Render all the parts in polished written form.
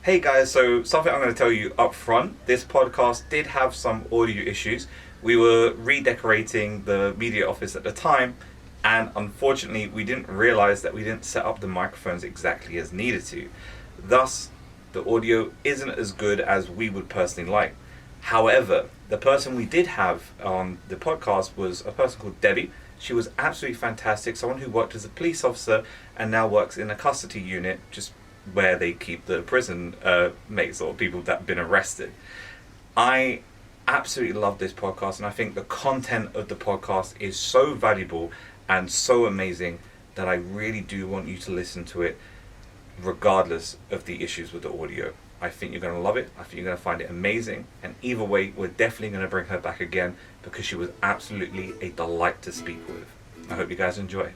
Hey guys, so something I'm going to tell you up front. This podcast did have some audio issues. We were redecorating the media office at the time, and unfortunately we didn't realize that we didn't set up the microphones exactly as needed to. Thus, the audio isn't as good as we would personally like. However, the person we did have on the podcast was a person called Debbie. She was absolutely fantastic, someone who worked as a police officer and now works in a custody unit, just where they keep the prison mates or people that have been arrested. I absolutely love this podcast, and I think the content of the podcast is so valuable and so amazing that I really do want you to listen to it regardless of the issues with the audio. I think you're going to love it. I think you're going to find it amazing, and either way, we're definitely going to bring her back again because she was absolutely a delight to speak with. I hope you guys enjoy.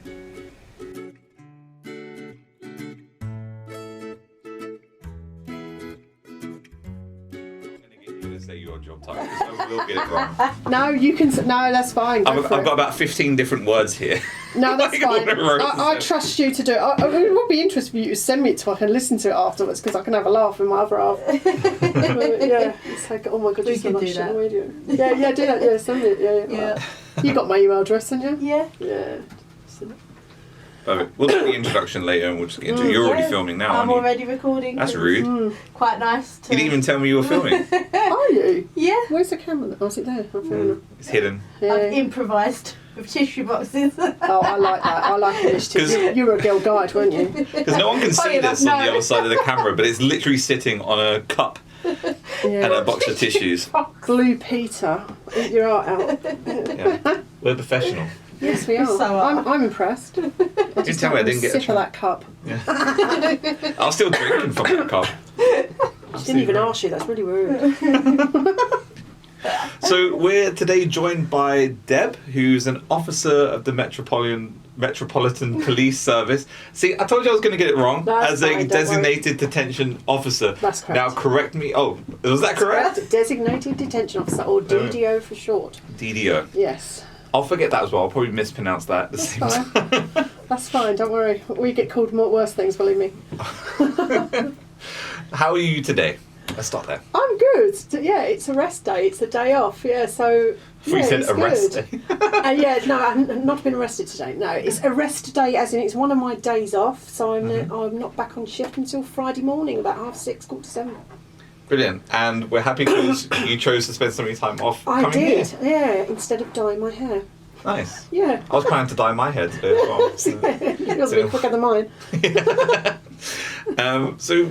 Say your job title, so we'll get it wrong. No, you can. No, that's fine. I've got about 15 different words here. No, that's fine. I trust you to do it. It would be interesting for you to send me it so I can listen to it afterwards, because I can have a laugh with my other half. Yeah, it's like, oh my god, we can do that. Yeah, do that. Yeah, send me it. Yeah. You got my email address, didn't you? Yeah. Yeah. Perfect. We'll do the introduction later and we'll just get into it. You're already filming now, I'm aren't you? already recording. That's rude. Quite nice to... You didn't even tell me you were filming. Are you? Yeah. Where's the camera? Oh, is it there? I'm filming. It's hidden. Yeah. I've improvised with tissue boxes. Oh, I like that. I like initiative. You were a girl guide, weren't you? Because no one can see this on the other side of the camera, but it's literally sitting on a cup and a box of tissues. Blue Peter, eat your heart out. Yeah. We're professional. Yes, we are. So I'm impressed. You didn't tell me I didn't get a sip of that cup. Yeah. I was still drinking from that cup. She didn't even ask you. That's really rude. So we're today joined by Deb, who's an officer of the Metropolitan Police Service. See, I told you I was going to get it wrong. That's as a fine, designated detention officer. That's correct. Now correct me. Oh, was that correct? Designated Detention Officer, or DDO for short. DDO. Yes. I'll forget that as well. I'll probably mispronounce that at the same time. That's fine, don't worry. We get called worse things, believe me. How are you today? Let's start there. I'm good. Yeah, it's a rest day. It's a day off. Yeah, so... You said it's arrest good. day. Yeah, no, I've not been arrested today. No, it's a rest day, as in it's one of my days off, so I'm not back on shift until Friday morning, about 6:30, 7:15. Brilliant. And we're happy because you chose to spend some of your time off I coming did, here. yeah, instead of dyeing my hair. Nice. Yeah. I was planning to dye my hair today as well. Yours will be quicker than mine. So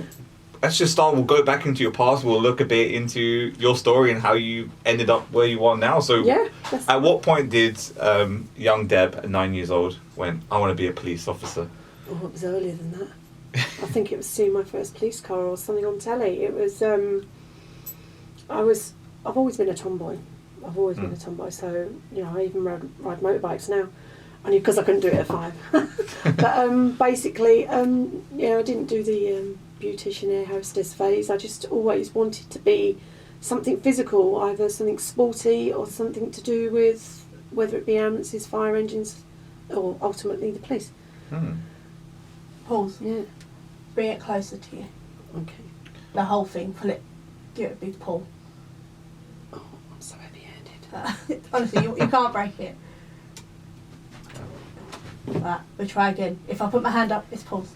let's just start. We'll go back into your past. We'll look a bit into your story and how you ended up where you are now. So yeah, at what point did young Deb, at 9 years old, went, I want to be a police officer? Oh, it was earlier than that. I think it was seeing my first police car or something on telly. It was, I've always been a tomboy. I've always been a tomboy, so, you know, I even ride motorbikes now. Only because I couldn't do it at 5. But basically, yeah, I didn't do the beautician air hostess phase. I just always wanted to be something physical, either something sporty or something to do with, whether it be ambulances, fire engines, or ultimately the police. Pause. Yeah. Bring it closer to you. Okay. The whole thing. Pull it. Give it a big pull. Oh, I'm so heavy-handed. Honestly, you can't break it. Right, we'll try again. If I put my hand up, it's pause.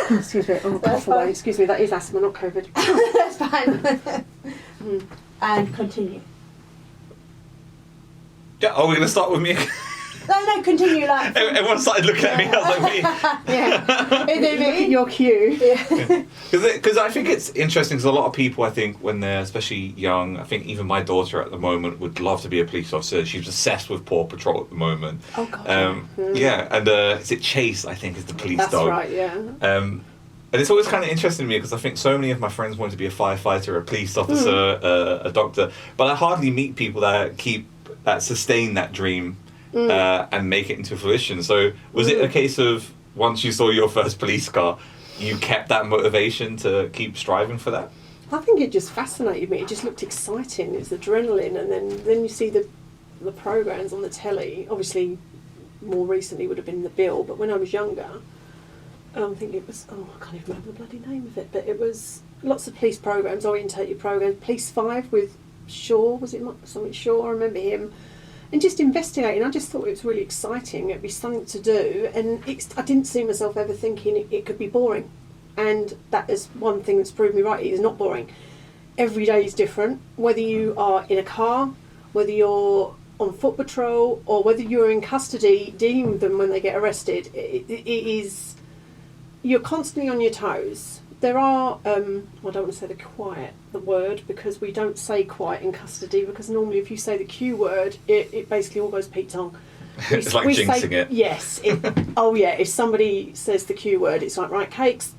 Excuse me, I'm cough away. Excuse me, that is asthma, not COVID. That's fine. And continue. Yeah, are we going to start with me? No, continue. Like Everyone started looking at me. I was like, me. Yeah. Look at your cue. Yeah. Because I think it's interesting because a lot of people, I think, when they're especially young, I think even my daughter at the moment would love to be a police officer. She's obsessed with Paw Patrol at the moment. Oh, God. Yeah, and is it Chase, I think, is the police That's dog. right, yeah. And it's always kind of interesting to me because I think so many of my friends want to be a firefighter, a police officer, a doctor, but I hardly meet people that sustain that dream and make it into fruition. So was it a case of once you saw your first police car, you kept that motivation to keep striving for that? I think it just fascinated me. It just looked exciting. It was adrenaline, and then you see the programmes on the telly. Obviously, more recently would have been The Bill, but when I was younger, I think it was, I can't even remember the bloody name of it, but it was lots of police programmes, orientated programmes. Police 5 with Shaw, was it something Shaw? I remember him. And just investigating, I just thought it was really exciting. It'd be something to do, and I didn't see myself ever thinking it could be boring. And that is one thing that's proved me right. It is not boring. Every day is different. Whether you are in a car, whether you're on foot patrol, or whether you're in custody dealing with them when they get arrested, it is, you're constantly on your toes. There are, I don't want to say the word, because we don't say quiet in custody, because normally if you say the Q word, it basically all goes Pete Tong. It's like jinxing it. Yes. If somebody says the Q word, it's like, right, cakes,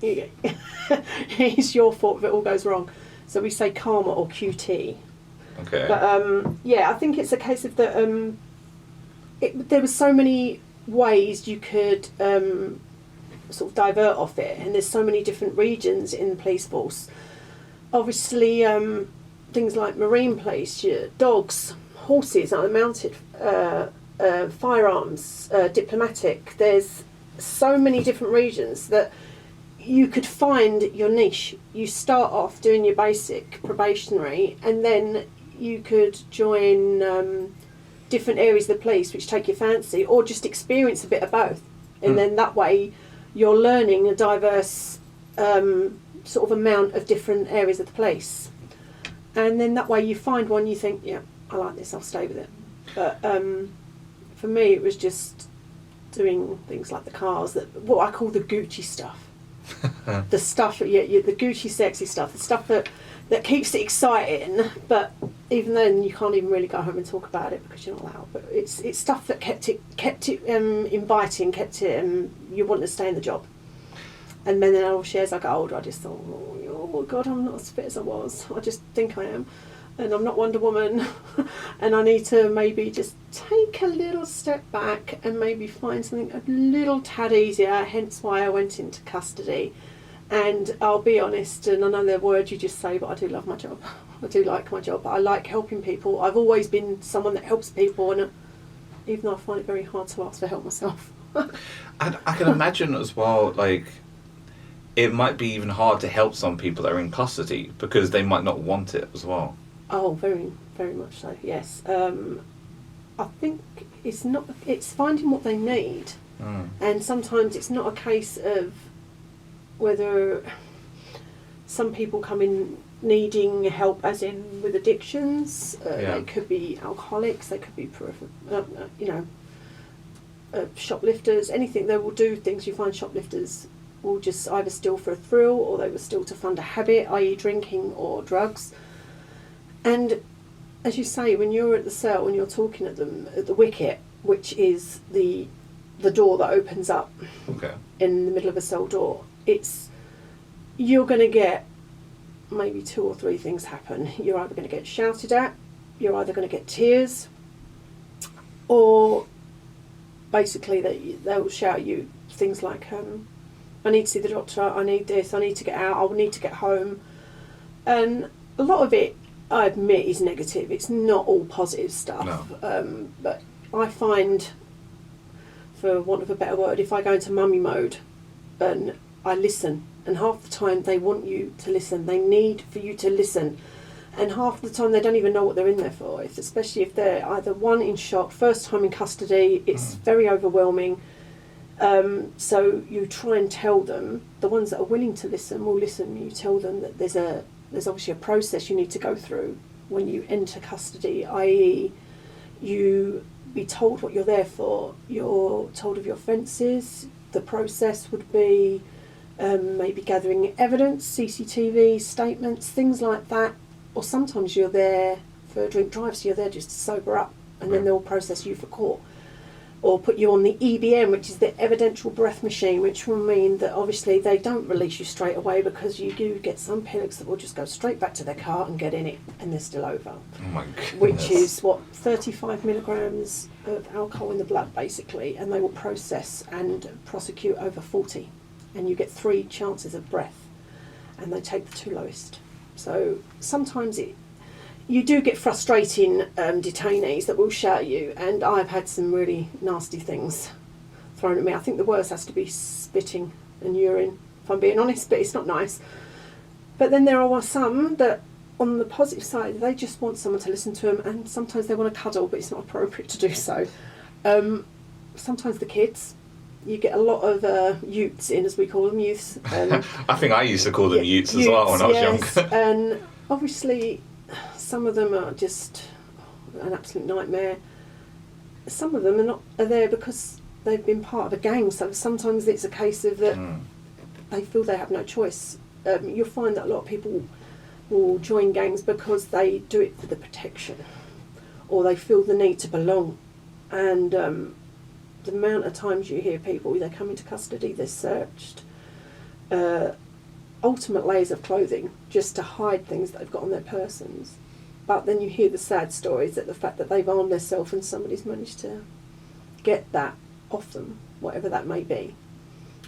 it's your fault if it all goes wrong. So we say karma or QT. Okay. But I think it's a case of that. There were so many ways you could sort of divert off it, and there's so many different regions in the police force. Obviously, things like marine police, dogs, horses, mounted, firearms, diplomatic. There's so many different regions that you could find your niche. You start off doing your basic probationary, and then you could join different areas of the police which take your fancy, or just experience a bit of both. And then that way you're learning a diverse sort of amount of different areas of the police. And then that way you find one you think, yeah, I like this, I'll stay with it. But for me it was just doing things like the cars, what I call the Gucci stuff. The stuff, the Gucci sexy stuff, the stuff that keeps it exciting, but even then you can't even really go home and talk about it because you're not allowed. But it's stuff that kept it inviting, kept it you want to stay in the job. And then obviously as I got older, I just thought, oh God, I'm not as fit as I was. I just think I am, and I'm not Wonder Woman, and I need to maybe just take a little step back and maybe find something a little tad easier. Hence why I went into custody. And I'll be honest, and I know they're words you just say, but I do love my job. I do like my job. I like helping people. I've always been someone that helps people, and even though I find it very hard to ask for help myself. And I can imagine as well, like, it might be even hard to help some people that are in custody because they might not want it as well. Oh, very, very much so, yes. I think it's finding what they need. And sometimes it's not a case of whether some people come in needing help as in with addictions. They could be alcoholics, they could be shoplifters, anything. They will do things. You find shoplifters will just either steal for a thrill, or they will steal to fund a habit, i.e. drinking or drugs. And as you say, when you're at the cell and you're talking at them at the wicket, which is the door that opens up in the middle of a cell door, you're going to get maybe 2 or 3 things happen. You're either going to get shouted at, you're either going to get tears, or basically they'll shout at you things like, I need to see the doctor, I need this, I need to get out, I need to get home. And a lot of it, I admit, is negative. It's not all positive stuff. No. But I find, for want of a better word, if I go into mummy mode and I listen, and half the time they want you to listen, they need for you to listen, and half the time they don't even know what they're in there for, especially if they're either in shock, first time in custody, it's very overwhelming. So you try and tell them, the ones that are willing to listen will listen. You tell them that there's obviously a process you need to go through when you enter custody, i.e. you be told what you're there for, you're told of your offences. The process would be maybe gathering evidence, CCTV, statements, things like that. Or sometimes you're there for a drink drive, so you're there just to sober up, and then they'll process you for court. Or put you on the EBM, which is the evidential breath machine, which will mean that obviously they don't release you straight away, because you do get some pillocks that will just go straight back to their car and get in it, and they're still over. Oh my goodness. Which is 35 milligrams of alcohol in the blood, basically, and they will process and prosecute over 40. And you get 3 chances of breath, and they take the 2 lowest. So sometimes you do get frustrating detainees that will shout at you, and I've had some really nasty things thrown at me. I think the worst has to be spitting and urine, if I'm being honest, but it's not nice. But then there are some that, on the positive side, they just want someone to listen to them, and sometimes they want to cuddle, but it's not appropriate to do so. Sometimes the kids, you get a lot of utes in, as we call them, youths. I think I used to call them utes as well when I was younger. And obviously, some of them are just an absolute nightmare. Some of them are there because they've been part of a gang, so sometimes it's a case of that they feel they have no choice. You'll find that a lot of people will join gangs because they do it for the protection, or they feel the need to belong. And the amount of times you hear people, they come into custody, they're searched, ultimate layers of clothing just to hide things that they've got on their persons. But then you hear the sad stories, that the fact that they've armed themselves and somebody's managed to get that off them, whatever that may be.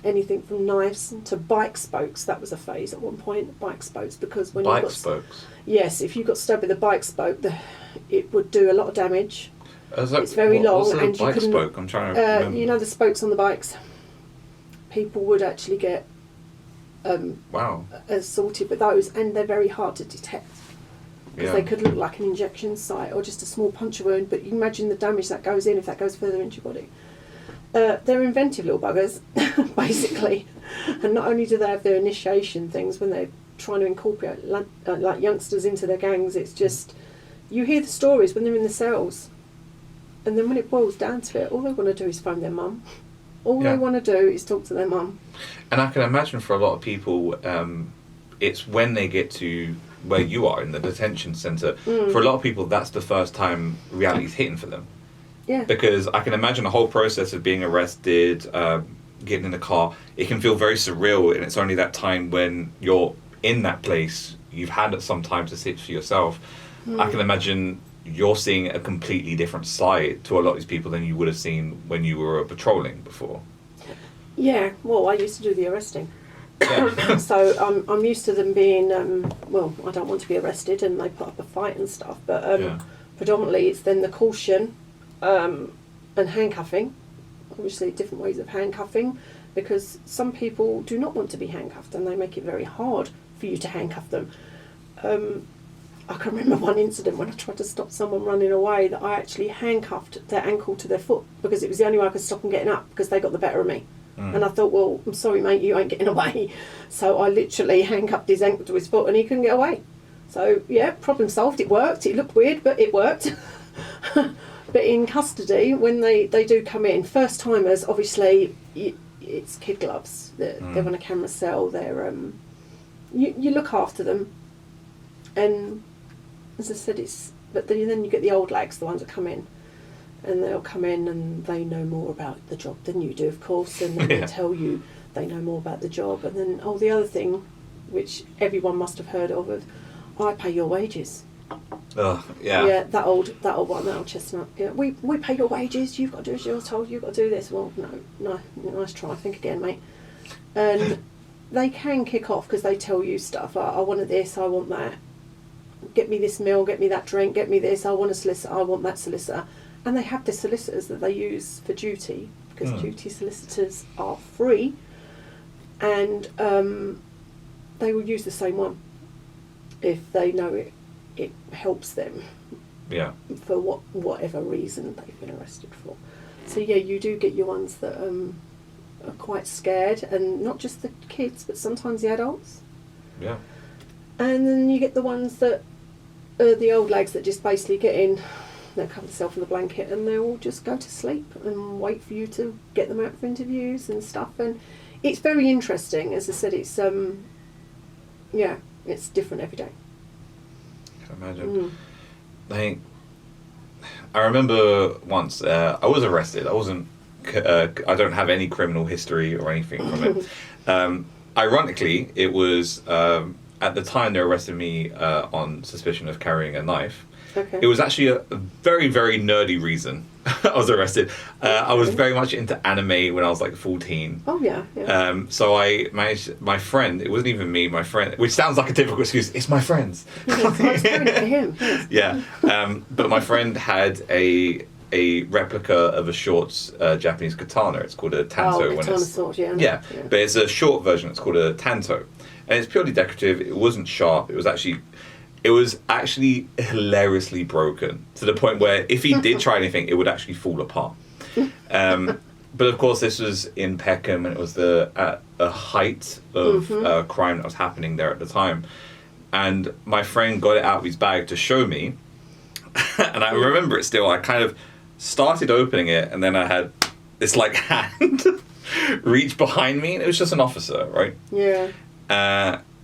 Anything from knives to bike spokes. That was a phase at one point, bike spokes, because when bike spokes? Yes, if you got stabbed with a bike spoke, it would do a lot of damage. It's very long, what's and you bike couldn't. Spoke? I'm trying to remember. You know the spokes on the bikes. People would actually get assaulted with those, and they're very hard to detect because they could look like an injection site or just a small puncture wound. But you imagine the damage that goes in if that goes further into your body. They're inventive little buggers, basically, and not only do they have their initiation things when they're trying to incorporate like youngsters into their gangs. It's just, you hear the stories when they're in the cells, and then when it boils down to it, all they want to do is phone their mum. All they want to do is talk to their mum. And I can imagine for a lot of people, it's when they get to where you are in the detention centre. For a lot of people, that's the first time reality's hitting for them. Yeah. Because I can imagine the whole process of being arrested, getting in the car, it can feel very surreal, and it's only that time when you're in that place, you've had some time to sit for yourself. I can imagine you're seeing a completely different side to a lot of these people than you would have seen when you were patrolling before. Yeah, well, I used to do the arresting. Yeah. So I'm used to them being, I don't want to be arrested, and they put up a fight and stuff, but predominantly it's then the caution and handcuffing. Obviously different ways of handcuffing, because some people do not want to be handcuffed and they make it very hard for you to handcuff them. I can remember one incident when I tried to stop someone running away, that I actually handcuffed their ankle to their foot because it was the only way I could stop them getting up, because they got the better of me. And I thought, well, I'm sorry mate, you ain't getting away. So I literally handcuffed his ankle to his foot and he couldn't get away. So yeah, problem solved, it worked. It looked weird, but it worked. But in custody, when they do come in, first timers, obviously it's kid gloves. They're on a camera cell. They're you look after them, and as I said, but then you get the old lags, the ones that come in, and they'll come in and they know more about the job than you do, of course, and then they tell you they know more about the job, and then the other thing, which everyone must have heard of, I pay your wages. Oh, yeah. Yeah, that old one, that old chestnut. Yeah, we pay your wages. You've got to do as you're told. You've got to do this. Well, no, nice try. Think again, mate. And they can kick off because they tell you stuff. I want this. I want that. Get me this meal. Get me that drink. Get me this. I want a solicitor. I want that solicitor. And they have the solicitors that they use for duty, because duty solicitors are free, and they will use the same one if they know it helps them, for whatever reason they've been arrested for. So yeah, you do get your ones that are quite scared, and not just the kids, but sometimes the adults. Yeah. And then you get the ones that are the old lags that just basically get in, they'll cover themselves in a blanket, and they'll just go to sleep and wait for you to get them out for interviews and stuff. And it's very interesting. As I said, it's it's different every day. Imagine. I remember once I was arrested. I wasn't. I don't have any criminal history or anything from it. Ironically, it was at the time they arrested me on suspicion of carrying a knife. Okay. It was actually a very, very nerdy reason I was arrested. I was very much into anime when I was like 14. Oh yeah. So I managed, my friend, it wasn't even me, my friend, which sounds like a typical excuse, it's my friends. I was carrying it for him. Yes. Yeah. But my friend had a a replica of a short Japanese katana. It's called a tanto. Oh, katana sword, yeah. Yeah, but it's a short version. It's called a tanto, and it's purely decorative. It wasn't sharp. It was actually hilariously broken to the point where if he did try anything, it would actually fall apart. But of course, this was in Peckham, and it was at a height of crime that was happening there at the time. And my friend got it out of his bag to show me, and I remember it still. I kind of started opening it, and then I had this like hand reach behind me, and it was just an officer, right? Yeah.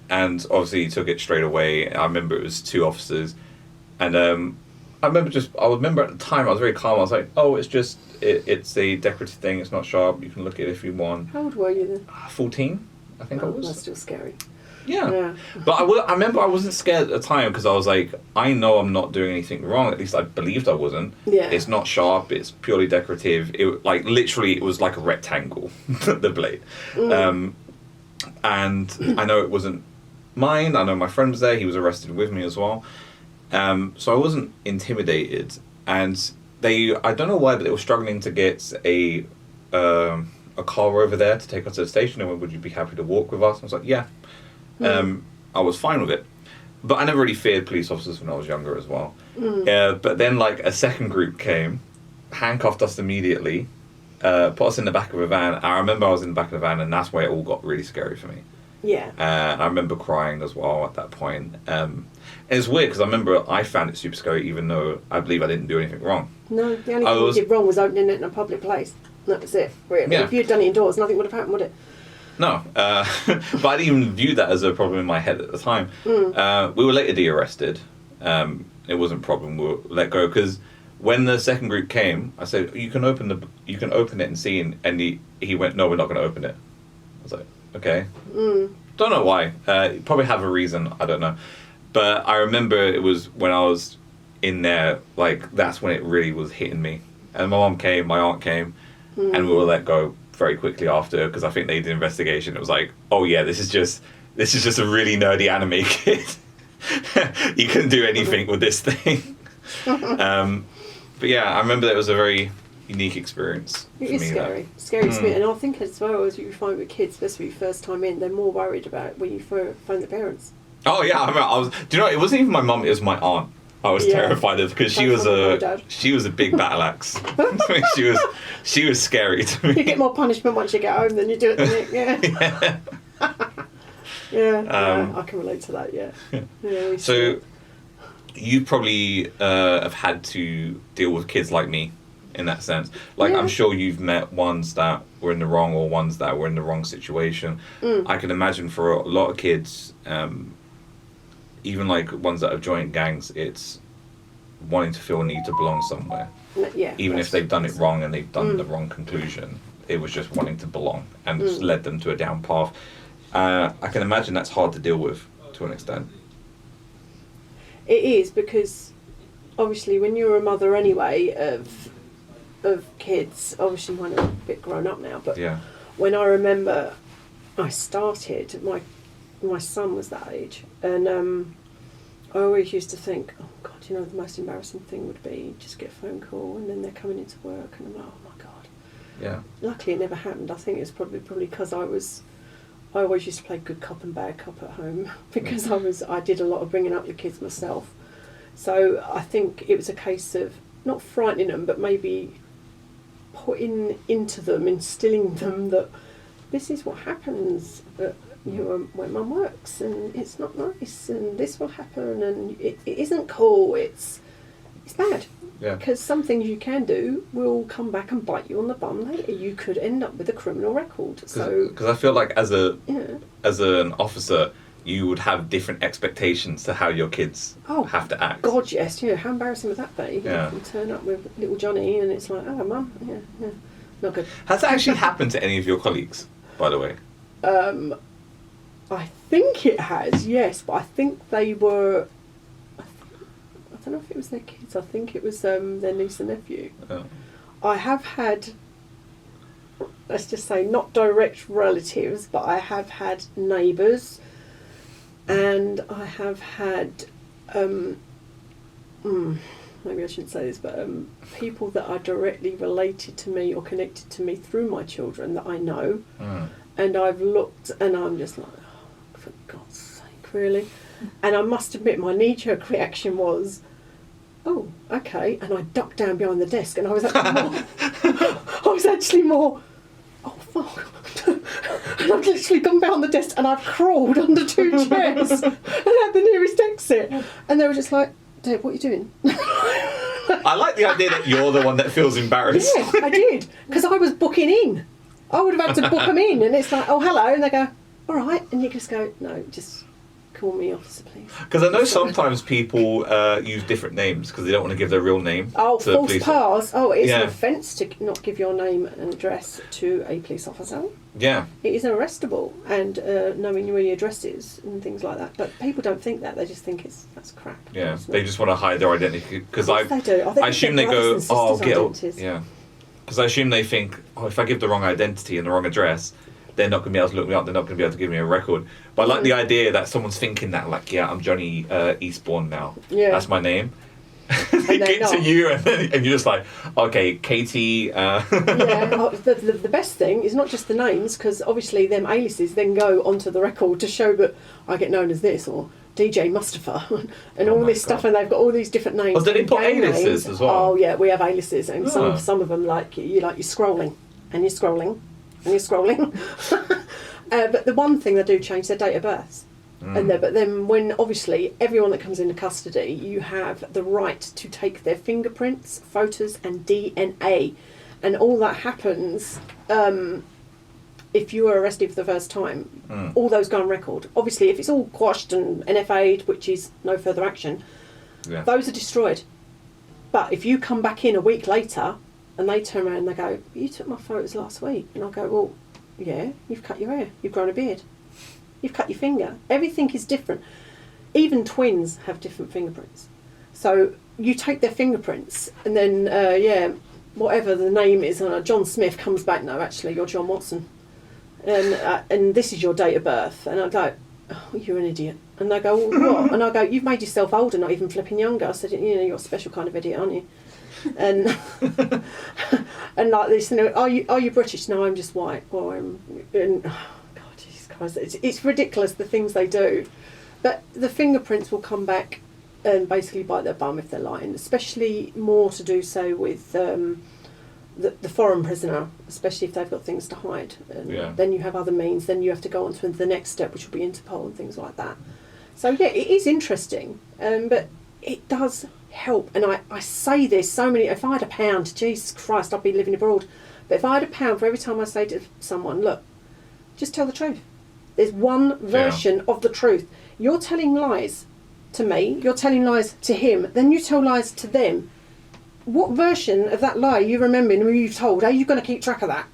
And obviously he took it straight away. I remember it was 2 officers, and I remember at the time I was very calm. I was like, oh, it's a decorative thing. It's not sharp. You can look at it if you want. How old were you then? 14, I think I was. That's still scary. Yeah. But I remember I wasn't scared at the time because I was like, I know I'm not doing anything wrong. At least I believed I wasn't. Yeah. It's not sharp. It's purely decorative. It literally it was like a rectangle, the blade. And I know it wasn't mine. I know my friend was there. He was arrested with me as well. So I wasn't intimidated. And I don't know why, but they were struggling to get a car over there to take us to the station. And would you be happy to walk with us? I was like, yeah. I was fine with it. But I never really feared police officers when I was younger as well. But then like a second group came, handcuffed us immediately, put us in the back of a van. I remember I was in the back of the van, and that's where it all got really scary for me. Yeah. And I remember crying as well at that point. And it's weird because I remember I found it super scary even though I believe I didn't do anything wrong. No, the only thing you did wrong was opening it in a public place. That was it, really. Yeah. If you'd done it indoors, nothing would have happened, would it? No, but I didn't even view that as a problem in my head at the time. We were later de-arrested. It wasn't a problem. We were let go because when the second group came, I said, "You can open it and see." And he went, "No, we're not going to open it." I was like, "Okay." Don't know why. Probably have a reason. I don't know. But I remember it was when I was in there. Like that's when it really was hitting me. And my aunt came, and we were let go very quickly after because I think they did an investigation. It was like, oh yeah, this is just a really nerdy anime kid. You couldn't do anything with this thing. But yeah, I remember that it was a very unique experience. It is scary. Scary to me. And I think as well as you find with kids, especially first time in, they're more worried about when you phone the parents. Oh yeah, I remember. Do you know? It wasn't even my mum. It was my aunt. I was terrified of because she was a big battle axe. she was scary to me. You get more punishment once you get home than you do at the nick. Yeah. I can relate to that. Yeah. So you probably have had to deal with kids like me in that sense. Like I'm sure you've met ones that were in the wrong or ones that were in the wrong situation. I can imagine for a lot of kids. Even like ones that have joined gangs, it's wanting to feel a need to belong somewhere. Yeah. Even if they've done it wrong and they've done the wrong conclusion, it was just wanting to belong and just led them to a down path. I can imagine that's hard to deal with to an extent. It is because obviously when you're a mother anyway of kids, obviously mine are a bit grown up now, but when I remember I started, my son was that age, and I always used to think, oh God, the most embarrassing thing would be just get a phone call and then they're coming into work and I'm like, oh my God. Yeah. Luckily it never happened. I think it's probably because I always used to play good cop and bad cop at home because I did a lot of bringing up the kids myself. So I think it was a case of not frightening them, but maybe putting into them, instilling them that this is what happens when mum works and it's not nice and this will happen and it isn't cool, it's bad. Yeah. Because some things you can do will come back and bite you on the bum later. You could end up with a criminal record. Because I feel like as an officer, you would have different expectations to how your kids have to act. God, yes. How embarrassing would that be? Yeah. You turn up with little Johnny and it's like, oh, mum, not good. Has that actually happened to any of your colleagues, by the way? I think it has, yes, but I think they were. I don't know if it was their kids. I think it was their niece and nephew. Oh. I have had, let's just say, not direct relatives, but I have had neighbours, and I have had. maybe I shouldn't say this, but people that are directly related to me or connected to me through my children that I know, and I've looked and I'm just like, oh, for God's sake, really? And I must admit, my knee-jerk reaction was, oh, okay, and I ducked down behind the desk, and I was actually more, oh fuck. And I've literally gone behind the desk and I've crawled under 2 chairs and at the nearest exit. And they were just like, Deb, what are you doing? I like the idea that you're the one that feels embarrassed. Yeah, I did, because I was booking in. I would have had to book them in, and it's like, oh, hello, and they go, all right, and you just go, no, just call me officer, please. Because I know sometimes people use different names because they don't want to give their real name. Oh, to false police. pass. Oh, it's an offence to not give your name and address to a police officer. Yeah. It is arrestable, and knowing where your address is and things like that. But people don't think that; they just think that's crap. Yeah, they just want to hide their identity because they do. I assume they go, oh, identities. Yeah. Because I assume they think, oh, if I give the wrong identity and the wrong address, they're not going to be able to look me up. They're not going to be able to give me a record. But I like the idea that someone's thinking that, like, yeah, I'm Johnny Eastbourne now. Yeah. That's my name. They get to you and you're just like, okay, Katie. Yeah, the best thing is not just the names, because obviously them aliases then go onto the record to show that I get known as this or DJ Mustafa and all this stuff, and they've got all these different names. Oh, did they put aliases as well? Oh yeah, we have aliases, and some of them you're scrolling and you're scrolling and you're scrolling. But the one thing they do change their date of birth. But then when obviously everyone that comes into custody, you have the right to take their fingerprints, photos and DNA, and all that happens if you are arrested for the first time. All those go on record. Obviously if it's all quashed and NFA'd, which is no further action, those are destroyed. But if you come back in a week later and they turn around and they go, you took my photos last week, and I'll go, well yeah, you've cut your hair, you've grown a beard, you've cut your finger. Everything is different. Even twins have different fingerprints. So you take their fingerprints and then, whatever the name is, John Smith comes back, no, actually, you're John Watson. And this is your date of birth. And I go, oh, you're an idiot. And they go, well, what? And I go, you've made yourself older, not even flipping younger. I said, you're a special kind of idiot, aren't you? And and like this, are you British? No, I'm just white. Or it's ridiculous the things they do, but the fingerprints will come back and basically bite their bum if they're lying, especially more to do so with the foreign prisoner, especially if they've got things to hide. And then you have other means, then you have to go on to the next step, which will be Interpol and things like that. So yeah, it is interesting, but it does help. And I say this so many, if I had £1, Jesus Christ, I'd be living abroad, but if I had £1 for every time I say to someone, look, just tell the truth. There's one version of the truth. You're telling lies to me, you're telling lies to him, then you tell lies to them. What version of that lie you remember and you've told? Are you going to keep track of that?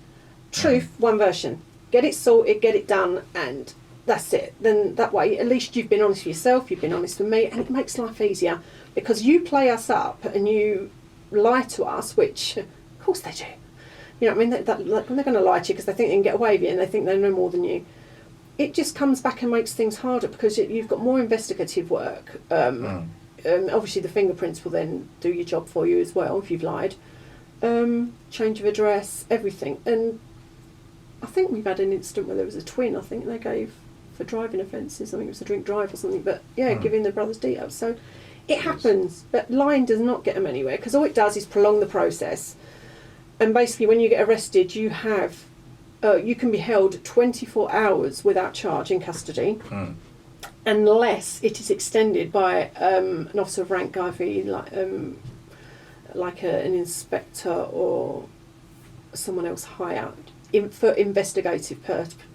Truth, one version. Get it sorted, get it done, and that's it. Then that way, at least you've been honest with yourself, you've been honest with me, and it makes life easier. Because you play us up and you lie to us, which, of course they do. You know what I mean? They're going to lie to you because they think they can get away with it and they think they know more than you. It just comes back and makes things harder because you've got more investigative work. Obviously the fingerprints will then do your job for you as well if you've lied. Change of address, everything. And I think we've had an incident where there was a twin, I think they gave for driving offences. I think it was a drink drive or something. But giving their brother's details. So it happens. But lying does not get them anywhere because all it does is prolong the process. And basically when you get arrested, you have... you can be held 24 hours without charge in custody, unless it is extended by an officer of rank, either like an inspector or someone else higher, for investigative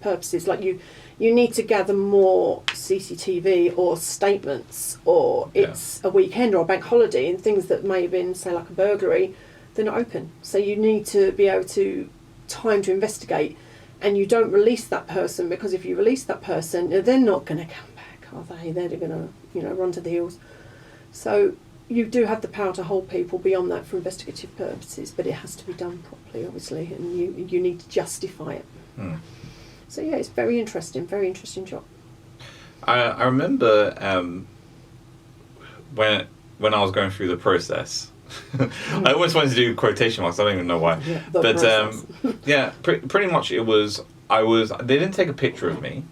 purposes. Like you need to gather more CCTV or statements, or it's a weekend or a bank holiday, and things that may have been, say, like a burglary, they're not open. So you need to be able to time to investigate, and you don't release that person, because if you release that person, they're not going to come back, are they? They're going to run to the hills. So you do have the power to hold people beyond that for investigative purposes, but it has to be done properly, obviously, and you need to justify it. So yeah, it's very interesting job. I remember when when I was going through the process, I always wanted to do quotation marks. I don't even know why. Yeah, but yeah, pretty much it was. They didn't take a picture of me.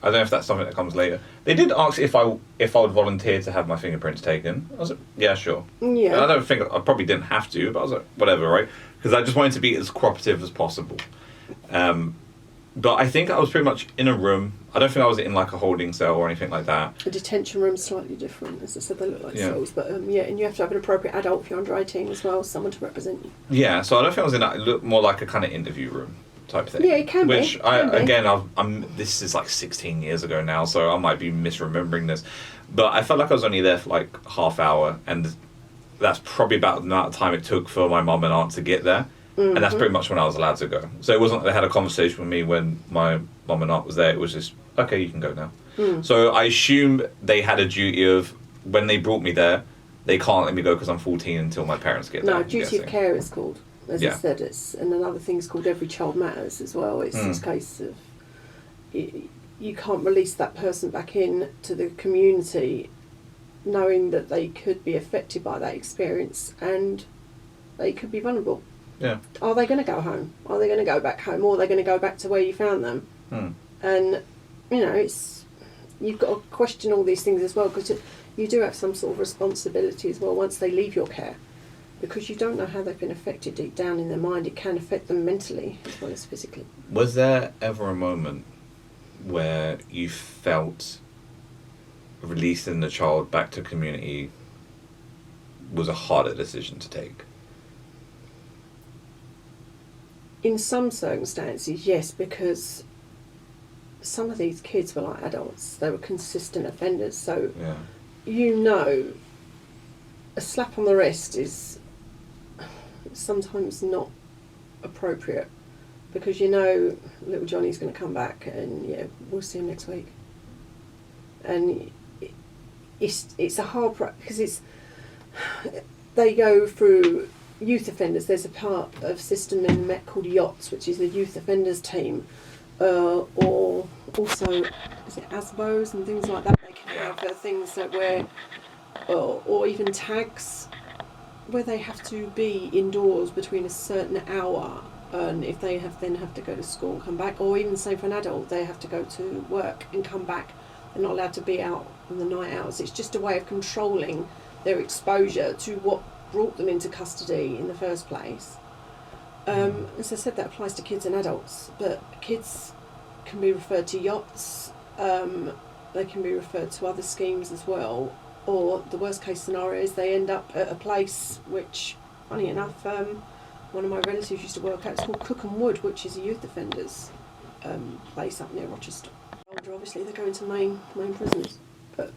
I don't know if that's something that comes later. They did ask if I would volunteer to have my fingerprints taken. I was like, yeah, sure. Yeah. And I don't think I probably didn't have to, but I was like, whatever, right? Because I just wanted to be as cooperative as possible. But I think I was pretty much in a room. I don't think I was in like a holding cell or anything like that. A detention room's slightly different. As I said, they look like Yeah. cells. But yeah, and you have to have an appropriate adult if you're under 18 as well, someone to represent you. Yeah, so I don't think I was in that. It looked more like a kind of interview room type thing. Yeah, it can be. Which I'm. This is like 16 years ago now, so I might be misremembering this, but I felt like I was only there for like half hour, and that's probably about the amount of time it took for my mum and aunt to get there, and that's pretty much when I was allowed to go. So it wasn't like they had a conversation with me when my mum and aunt was there. It was just okay, you can go now. So I assume they had a duty of when they brought me there, they can't let me go because I'm 14 until my parents get there. No, I'm duty of guessing. care it's called. As Yeah. I said, and another thing's called Every Child Matters as well. It's this case of you can't release that person back in to the community knowing that they could be affected by that experience and they could be vulnerable. Yeah. Are they going to go home? Are they going to go back home? Or are they going to go back to where you found them? And, you know, you've got to question all these things as well, because you do have some sort of responsibility as well once they leave your care. Because you don't know how they've been affected deep down in their mind. It can affect them mentally as well as physically. Was there ever a moment where you felt releasing the child back to community was a harder decision to take? In some circumstances, yes, because some of these kids were like adults. They were consistent offenders. So, Yeah. you know, a slap on the wrist is sometimes not appropriate, because you know little Johnny's going to come back and yeah, we'll see him next week. And it's a hard because they go through youth offenders. There's a part of system in Met called YOTS, which is the youth offenders team, or also is it ASBOs and things like that. They can have things that where or even tags where they have to be indoors between a certain hour, and if they have to go to school and come back, or even say for an adult they have to go to work and come back. They're not allowed to be out in the night hours. It's just a way of controlling their exposure to what brought them into custody in the first place. As I said, that applies to kids and adults, but kids can be referred to YOTS, they can be referred to other schemes as well, or the worst case scenario is they end up at a place which, funny enough, one of my relatives used to work at. It's called Cookham Wood, which is a youth offenders place up near Rochester. Older, obviously, they go into main prisons, but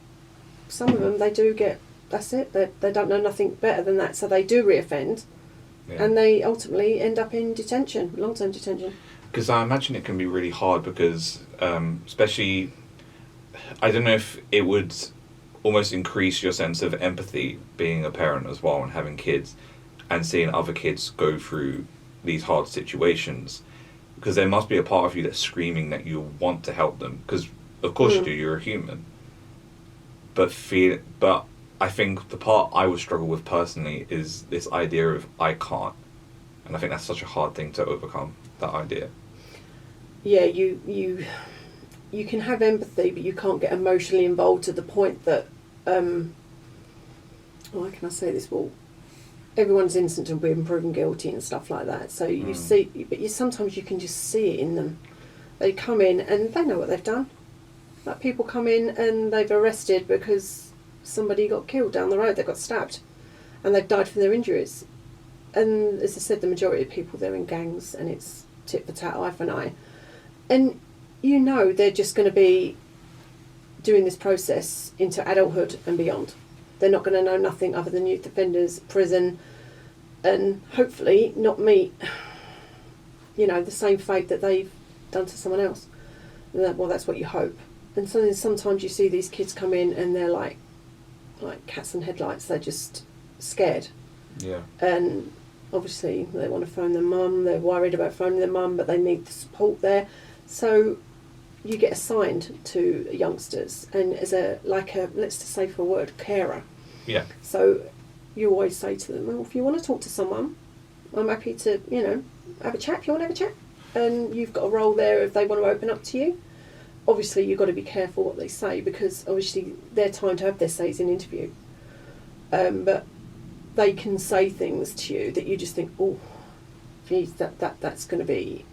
some of them, they do get, that's it, they don't know nothing better than that, so they do reoffend, and they ultimately end up in detention, long-term detention. Because I imagine it can be really hard because, especially, I don't know if it would almost increase your sense of empathy being a parent as well and having kids and seeing other kids go through these hard situations, because there must be a part of you that's screaming that you want to help them, because of course you do, you're a human, but I think the part I would struggle with personally is this idea of I can't, and I think that's such a hard thing to overcome, that idea. Yeah, you can have empathy, but you can't get emotionally involved to the point that, how can I say this? Well, everyone's innocent until being proven guilty and stuff like that. So you see, but sometimes you can just see it in them. They come in and they know what they've done. Like people come in and they've arrested because somebody got killed down the road. They got stabbed, and they've died from their injuries. And as I said, the majority of people, they're in gangs, and it's tit for tat, eye for an eye. And you know they're just going to be doing this process into adulthood and beyond. They're not going to know nothing other than youth offenders, prison, and hopefully not meet, the same fate that they've done to someone else. Well, that's what you hope. And so then sometimes you see these kids come in and they're like cats and headlights. They're just scared. Yeah. And obviously they want to phone their mum. They're worried about phoning their mum, but they need the support there. So you get assigned to youngsters, and as let's just say for a word, carer. Yeah. So you always say to them, well, if you want to talk to someone, I'm happy to, have a chat if you want to have a chat. And you've got a role there if they want to open up to you. Obviously, you've got to be careful what they say, because obviously their time to have their say is in interview. But they can say things to you that you just think, oh, geez, that's going to be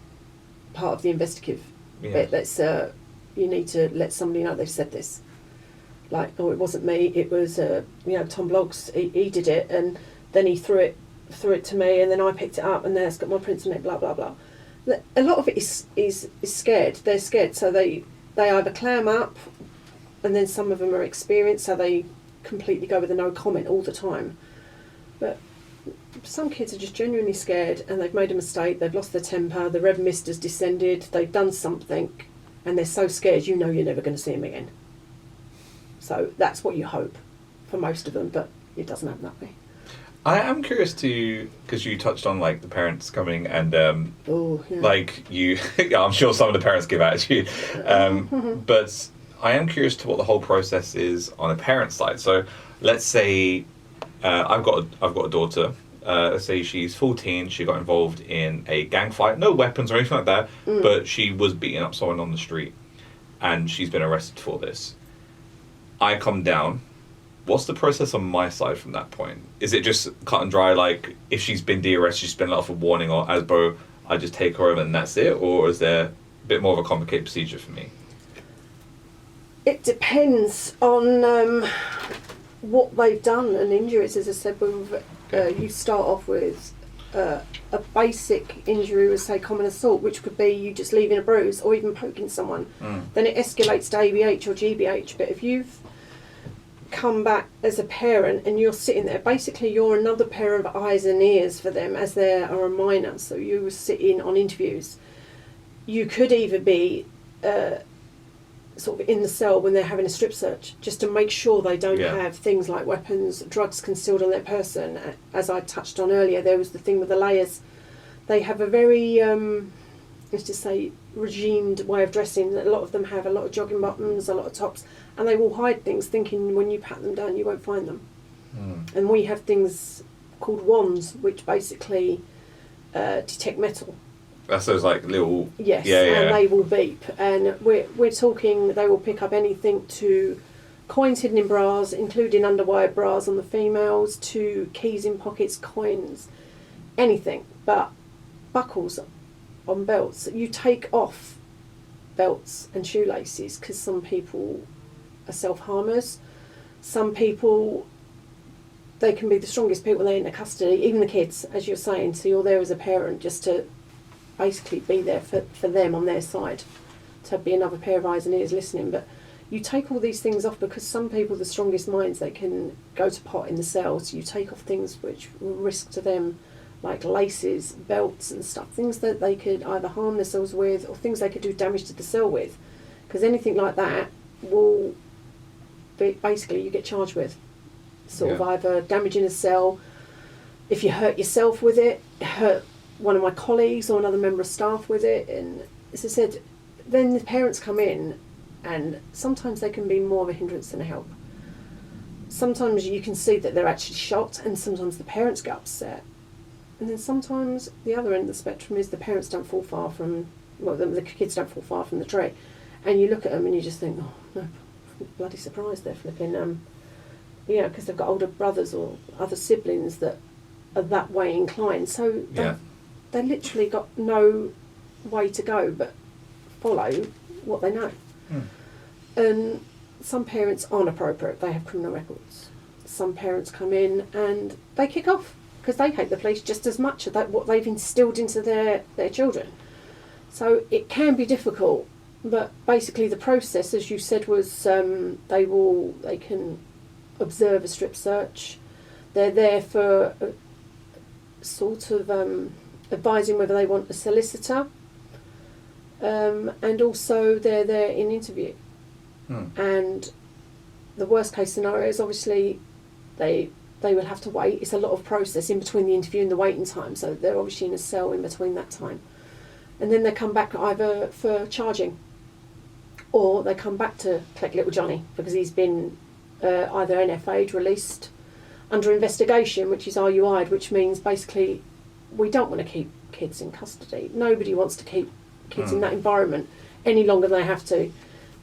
part of the investigative bit. That's you need to let somebody know they've said this. Like, oh, it wasn't me. It was Tom Bloggs. He did it, and then he threw it to me, and then I picked it up, and then it's got my prints on it. Blah blah blah. A lot of it is scared. They're scared, so they either clam up, and then some of them are experienced, so they completely go with a no comment all the time. But some kids are just genuinely scared, and they've made a mistake, they've lost their temper, the Rev Mist has descended, they've done something, and they're so scared you're never going to see them again. So that's what you hope for most of them, but it doesn't happen that way. I am curious because you touched on like the parents coming and like you, I'm sure some of the parents give attitude, but I am curious to what the whole process is on a parent side. So let's say I've got a daughter. Let's say she's 14. She got involved in a gang fight, no weapons or anything like that, but she was beating up someone on the street, and she's been arrested for this. I come down. What's the process on my side from that point? Is it just cut and dry, like if she's been de-arrested, she's been let off a warning, or ASBO, I just take her over and that's it? Or is there a bit more of a complicated procedure for me? It depends on what they've done and injuries. As I said, you start off with a basic injury with, say, common assault, which could be you just leaving a bruise or even poking someone. Then it escalates to ABH or GBH. But if you've come back as a parent and you're sitting there, basically you're another pair of eyes and ears for them as they are a minor. So you were sitting on interviews. You could either be sort of in the cell when they're having a strip search, just to make sure they don't have things like weapons, drugs concealed on their person. As I touched on earlier, there was the thing with the layers. They have a very, let's just say, regimed way of dressing. A lot of them have a lot of jogging bottoms, a lot of tops, and they will hide things, thinking when you pat them down you won't find them. And we have things called wands, which basically detect metal. That's those like little... Yes, and they will beep. And we're talking, they will pick up anything to coins hidden in bras, including underwire bras on the females, to keys in pockets, coins, anything. But buckles on belts, you take off belts and shoelaces because some people are self-harmers. Some people, they can be the strongest people they're in their custody, even the kids, as you're saying. So you're there as a parent just to basically be there for them on their side, to be another pair of eyes and ears listening. But you take all these things off because some people, the strongest minds, they can go to pot in the cell. So you take off things which will risk to them, like laces, belts and stuff, things that they could either harm themselves with or things they could do damage to the cell with, because anything like that will be, basically you get charged with sort of either damaging a cell, if you hurt yourself with it, hurt one of my colleagues or another member of staff with it. And as I said, then the parents come in, and sometimes they can be more of a hindrance than a help. Sometimes you can see that they're actually shocked, and sometimes the parents get upset. And then sometimes the other end of the spectrum is the parents don't fall far from, well, the kids don't fall far from the tree. And you look at them and you just think, oh, no, bloody surprised they're flipping, because they've got older brothers or other siblings that are that way inclined. So they literally got no way to go but follow what they know. And some parents aren't appropriate, they have criminal records. Some parents come in and they kick off because they hate the police just as much as what they've instilled into their children. So it can be difficult, but basically the process, as you said, was they can observe a strip search. They're there for sort of advising whether they want a solicitor, and also they're there in interview. And the worst case scenario is obviously they will have to wait. It's a lot of process in between the interview and the waiting time, so they're obviously in a cell in between that time. And then they come back either for charging, or they come back to collect little Johnny because he's been either NFA'd, released, under investigation, which is RUI'd, which means basically we don't want to keep kids in custody. Nobody wants to keep kids in that environment any longer than they have to,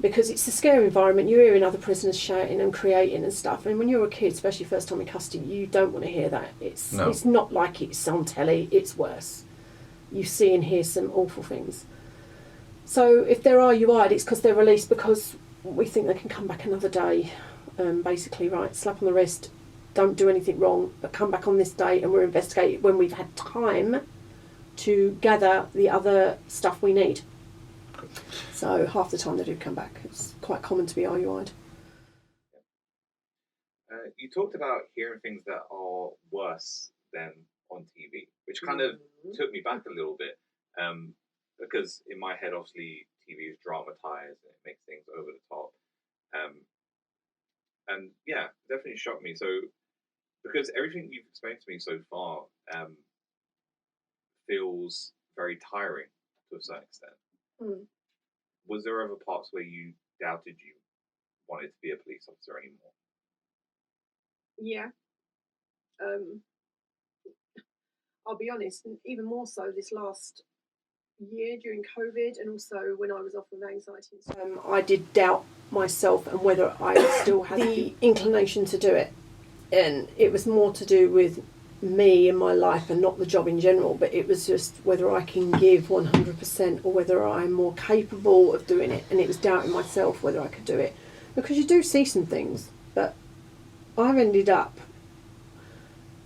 because it's a scary environment. You're hearing other prisoners shouting and creating and stuff, and when you're a kid, especially first time in custody, you don't want to hear that. It's not like it's on telly, it's worse. You see and hear some awful things. So if they're RUI'd, it's because they're released because we think they can come back another day. Basically, right, slap on the wrist, don't do anything wrong, but come back on this day and we're investigating when we've had time to gather the other stuff we need. So half the time they do come back. It's quite common to be RUI'd. You talked about hearing things that are worse than on TV, which kind of took me back a little bit, because in my head, obviously, TV is dramatized and it makes things over the top. And yeah, definitely shocked me. So, because everything you've explained to me so far feels very tiring to a certain extent. Was there ever parts where you doubted you wanted to be a police officer anymore? Yeah. I'll be honest, even more so this last year during COVID, and also when I was off with anxiety. I did doubt myself and whether I still had the inclination to do it. And it was more to do with me and my life and not the job in general, but it was just whether I can give 100% or whether I'm more capable of doing it. And it was doubting myself whether I could do it, because you do see some things, but I've ended up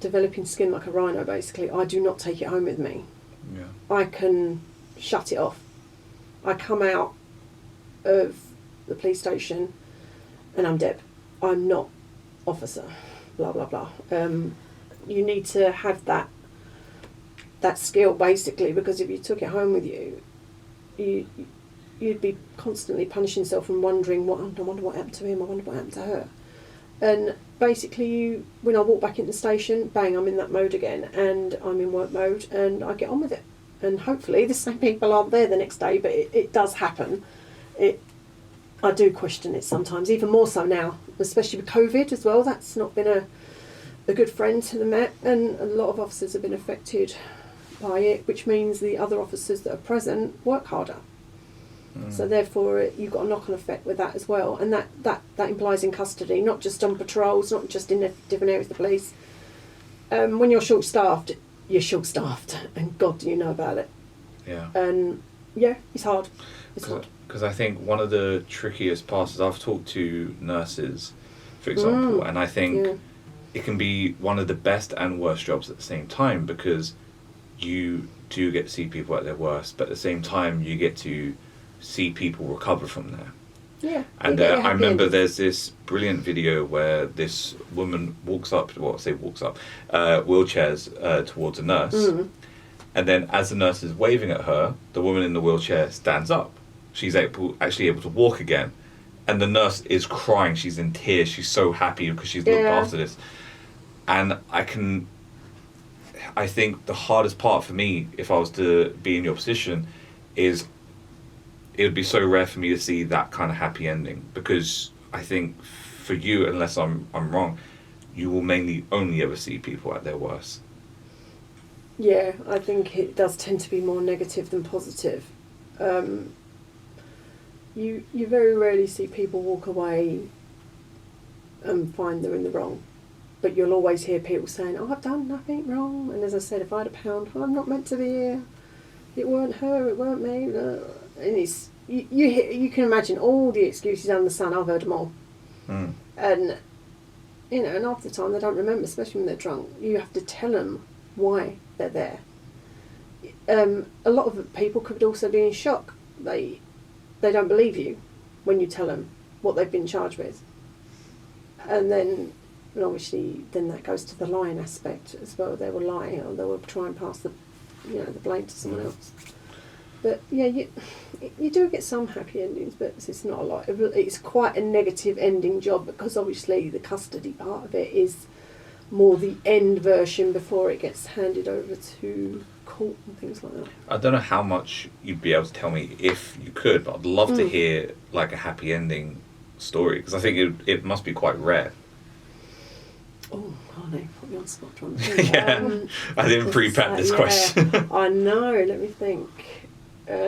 developing skin like a rhino. Basically, I do not take it home with me. I can shut it off. I come out of the police station and I'm Deb. I'm not officer, blah blah blah. You need to have that skill, basically, because if you took it home with you, you'd be constantly punishing yourself and wondering, I wonder what happened to him, I wonder what happened to her. And basically, when I walk back into the station, bang, I'm in that mode again, and I'm in work mode, and I get on with it. And hopefully the same people aren't there the next day, but it does happen. I do question it sometimes, even more so now, especially with COVID as well. That's not been a good friend to the Met, and a lot of officers have been affected by it, which means the other officers that are present work harder. So therefore you've got a knock-on effect with that as well, and that implies in custody, not just on patrols, not just in the different areas of the police. When you're short-staffed, and God do you know about it. And yeah, it's hard. Because I think one of the trickiest parts is I've talked to nurses, for example, and I think it can be one of the best and worst jobs at the same time, because you do get to see people at their worst, but at the same time you get to see people recover from there. Yeah. And I remember there's this brilliant video where this woman wheelchairs towards a nurse, and then as the nurse is waving at her, the woman in the wheelchair stands up. She's actually able to walk again, and the nurse is crying. She's in tears. She's so happy because she's looked after this. And I think the hardest part for me, if I was to be in your position, is it would be so rare for me to see that kind of happy ending, because I think for you, unless I'm wrong, you will mainly only ever see people at their worst. Yeah, I think it does tend to be more negative than positive. You very rarely see people walk away and find they're in the wrong, but you'll always hear people saying, I've done nothing wrong, and as I said, if I had a pound, I'm not meant to be here, it weren't her, it weren't me. And it's you can imagine all the excuses under the sun. I've heard them all. And and half the time they don't remember, especially when they're drunk. You have to tell them why they're there. A lot of people could also be in shock. They don't believe you when you tell them what they've been charged with, and obviously then that goes to the lying aspect as well. They will lie, or they will try and pass the blame to someone else. But yeah, you do get some happy endings, but it's not a lot. It's quite a negative ending job, because obviously the custody part of it is more the end version before it gets handed over to court and things like that. I don't know how much you'd be able to tell me if you could, but I'd love to hear like a happy ending story, because I think it must be quite rare. Oh, no, put me on the spot trying to think. Yeah, I didn't pre-prep this question. I know, let me think. Happy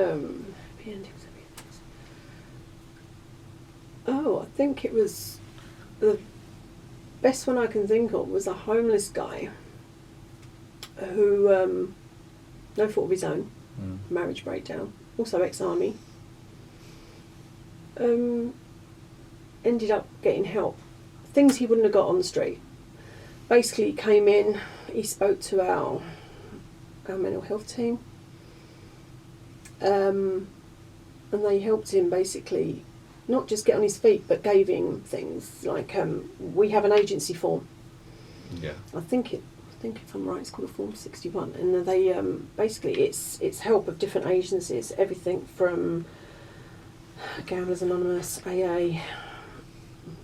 endings. Oh, I think it was the best one I can think of was a homeless guy who, no fault of his own, marriage breakdown, also ex-army, ended up getting help, things he wouldn't have got on the street. Basically, he came in, he spoke to our mental health team, and they helped him basically not just get on his feet, but gave him things like we have an agency form. Yeah. I think if I'm right, it's called a Form 61, and they basically it's help of different agencies, everything from Gamblers Anonymous, AA,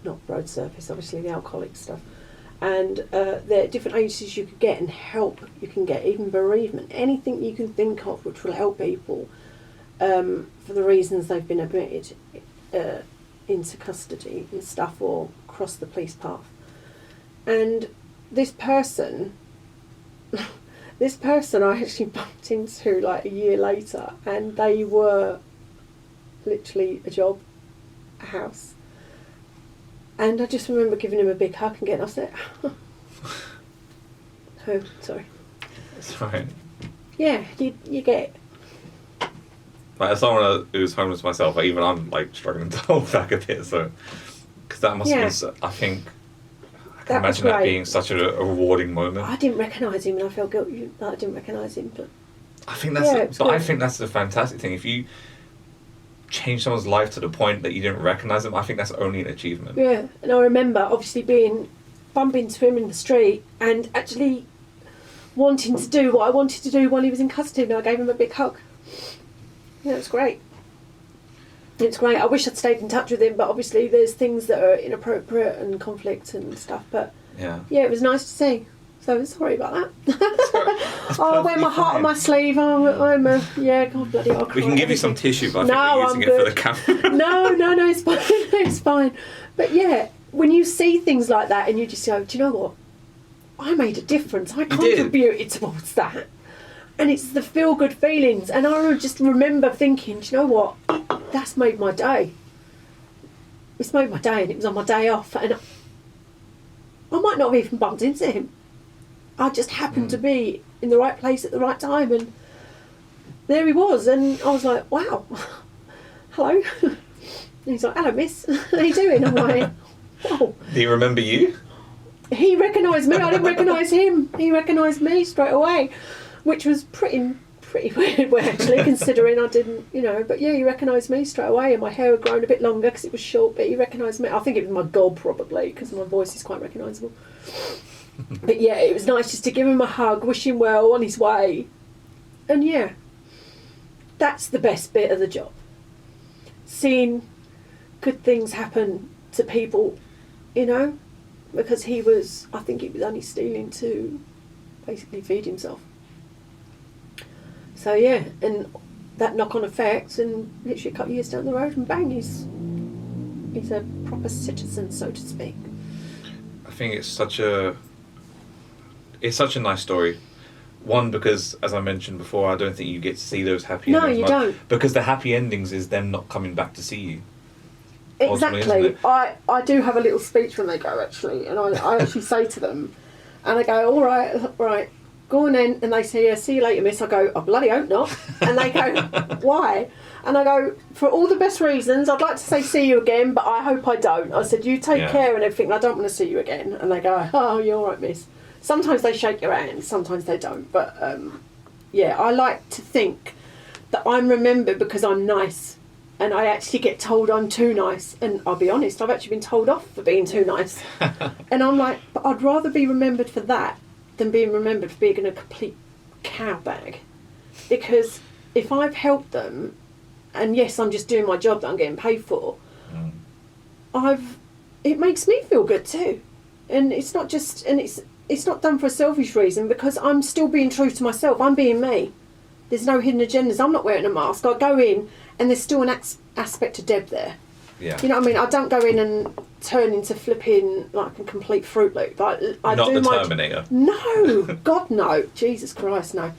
not Road Surface, obviously the alcoholic stuff, and there are different agencies you could get and help you can get, even bereavement, anything you can think of which will help people for the reasons they've been admitted into custody and stuff, or cross the police path. And this person I actually bumped into like a year later, and they were literally a job, a house, and I just remember giving him a big hug and getting upset. Oh, sorry. That's right. Yeah, you get. Like, as someone who's homeless myself, like, even I'm like struggling to hold back a bit. So, because that must have been, I think, I can imagine that being such a rewarding moment. I didn't recognise him, and I felt guilty that I didn't recognise him. But I think that's, I think that's the fantastic thing. If you change someone's life to the point that you didn't recognise them, I think that's only an achievement. Yeah, and I remember obviously bumping into him in the street and actually wanting to do what I wanted to do while he was in custody, and I gave him a big hug. Yeah, it's great. It's great. I wish I'd stayed in touch with him, but obviously there's things that are inappropriate and conflict and stuff. But yeah, it was nice to see. So sorry about that. I wear my heart on my sleeve. God bloody hell. We can give you some tissue, but I think we're using it for the camera. No, it's fine. It's fine. But yeah, when you see things like that and you just go, do you know what? I made a difference. I contributed towards that. And it's the feel-good feelings. And I just remember thinking, do you know what? That's made my day. It's made my day, and it was on my day off. And I might not have even bumped into him. I just happened to be in the right place at the right time. And there he was. And I was like, wow. Hello. And he's like, hello, miss. How you doing? I'm like, whoa. Do you remember you? He recognised me. I didn't recognise him. He recognised me straight away. Which was pretty weird, actually, considering I didn't, But yeah, he recognised me straight away, and my hair had grown a bit longer because it was short, but he recognised me. I think it was my gob, probably, because my voice is quite recognisable. But yeah, it was nice just to give him a hug, wish him well on his way. And yeah, that's the best bit of the job. Seeing good things happen to people, because I think he was only stealing to basically feed himself. So yeah, and that knock-on effect, and literally a couple of years down the road, and bang, he's a proper citizen, so to speak. I think it's such a nice story. One, because as I mentioned before, I don't think you get to see those happy endings. No, you don't. Because the happy endings is them not coming back to see you. Exactly. I do have a little speech when they go, actually, and I actually say to them, and I go, all right. Go on in, and they say, yeah, see you later, miss. I go, I bloody hope not. And they go, why? And I go, for all the best reasons, I'd like to say see you again, but I hope I don't. I said, you take care and everything, I don't want to see you again. And they go, oh, you're all right, miss. Sometimes they shake your hand, sometimes they don't. But I like to think that I'm remembered because I'm nice. And I actually get told I'm too nice. And I'll be honest, I've actually been told off for being too nice. And I'm like, but I'd rather be remembered for that than being remembered for being a complete cowbag. Because if I've helped them, and yes, I'm just doing my job that I'm getting paid for, it makes me feel good too. And it's not just, and it's not done for a selfish reason, because I'm still being true to myself. I'm being me. There's no hidden agendas. I'm not wearing a mask. I go in and there's still an aspect of Deb there. Yeah. You know what I mean? I don't go in and turn into flipping like a complete Fruit Loop. Like, I Not do the my Terminator. No, God no, Jesus Christ no.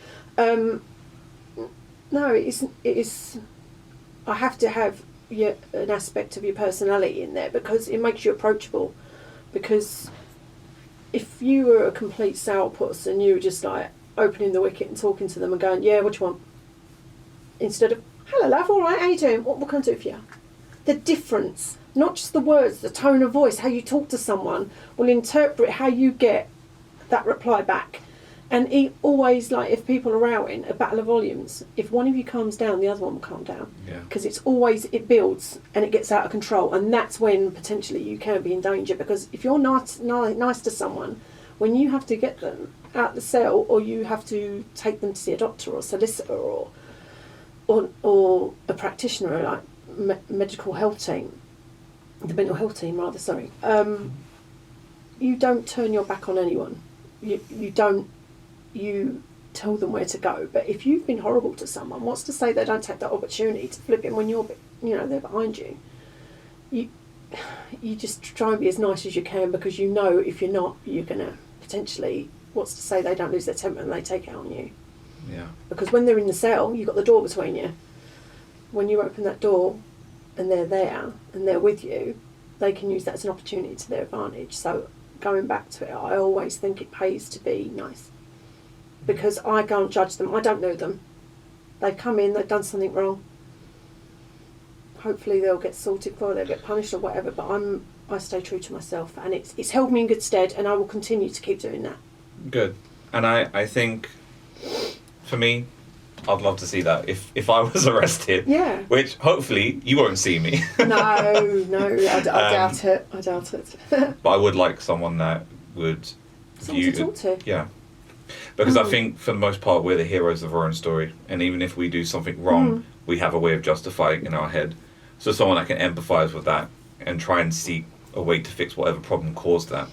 No, it is. I have to have an aspect of your personality in there because it makes you approachable. Because if you were a complete sourpuss and you were just like opening the wicket and talking to them and going, yeah, what do you want? Instead of, hello love, all right, how you doing? What can I do for you? The difference, not just the words, the tone of voice, how you talk to someone will interpret how you get that reply back. And he always, like, if people are out in a battle of volumes, if one of you calms down, the other one will calm down. Because it's always, it builds and it gets out of control. And that's when potentially you can be in danger. Because if you're nice to someone, when you have to get them out the cell or you have to take them to see a doctor or a solicitor or a practitioner, like medical health team, the mental health team rather, sorry, you don't turn your back on anyone. You don't. You tell them where to go. But if you've been horrible to someone, what's to say they don't take that opportunity to flip it when they're behind you? You just try and be as nice as you can because you know if you're not, you're gonna potentially. What's to say they don't lose their temper and they take it on you? Yeah. Because when they're in the cell, you've got the door between you. When you open that door and they're there and they're with you, they can use that as an opportunity to their advantage. So going back to it, I always think it pays to be nice. Because I can't judge them. I don't know them. They've come in, they've done something wrong. Hopefully they'll get sorted for, they'll get punished or whatever, but I stay true to myself and it's held me in good stead and I will continue to keep doing that. Good. And I think, for me, I'd love to see that if I was arrested. Yeah. Which, hopefully, you won't see me. No, I doubt it. I doubt it. But I would like someone that would Someone to talk to. Yeah. Because I think, for the most part, we're the heroes of our own story. And even if we do something wrong, we have a way of justifying in our head. So someone that can empathise with that and try and seek a way to fix whatever problem caused that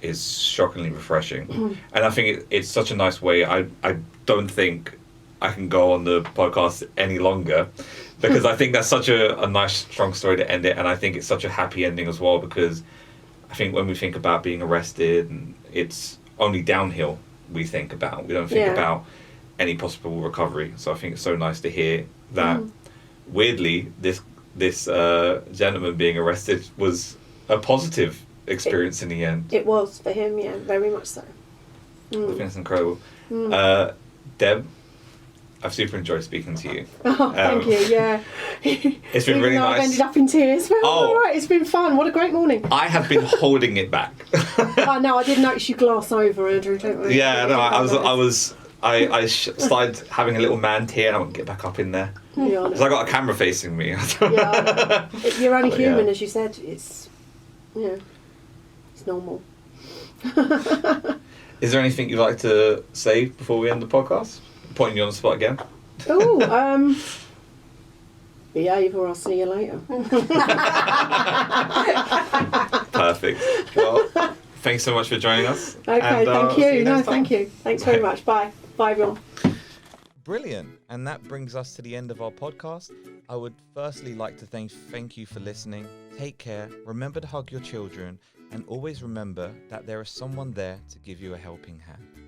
is shockingly refreshing. And I think it's such a nice way. I don't think I can go on the podcast any longer because I think that's such a nice, strong story to end it. And I think it's such a happy ending as well because I think when we think about being arrested, it's only downhill we think about. We don't think about any possible recovery. So I think it's so nice to hear that weirdly this gentleman being arrested was a positive experience in the end. It was for him, yeah, very much so. I think that's incredible. Deb, I've super enjoyed speaking to you. Oh, thank you, yeah. It's been really nice. I've ended up in tears. Well, all right, it's been fun. What a great morning. I have been holding it back. I know, I did notice you glass over, Andrew, don't we? Yeah, no, I started having a little man tear and I wouldn't get back up in there. Yeah, Because I got a camera facing me. Yeah, I know. You're only human, as you said. It's normal. Is there anything you'd like to say before we end the podcast? Pointing you on the spot again. Oh, behave or I'll see you later. Perfect. Well, thanks so much for joining us. Okay, and, thank see you. No, next time. thank you. Thanks very much. Bye. Bye, everyone. Brilliant. And that brings us to the end of our podcast. I would firstly like to thank you for listening. Take care. Remember to hug your children. And always remember that there is someone there to give you a helping hand.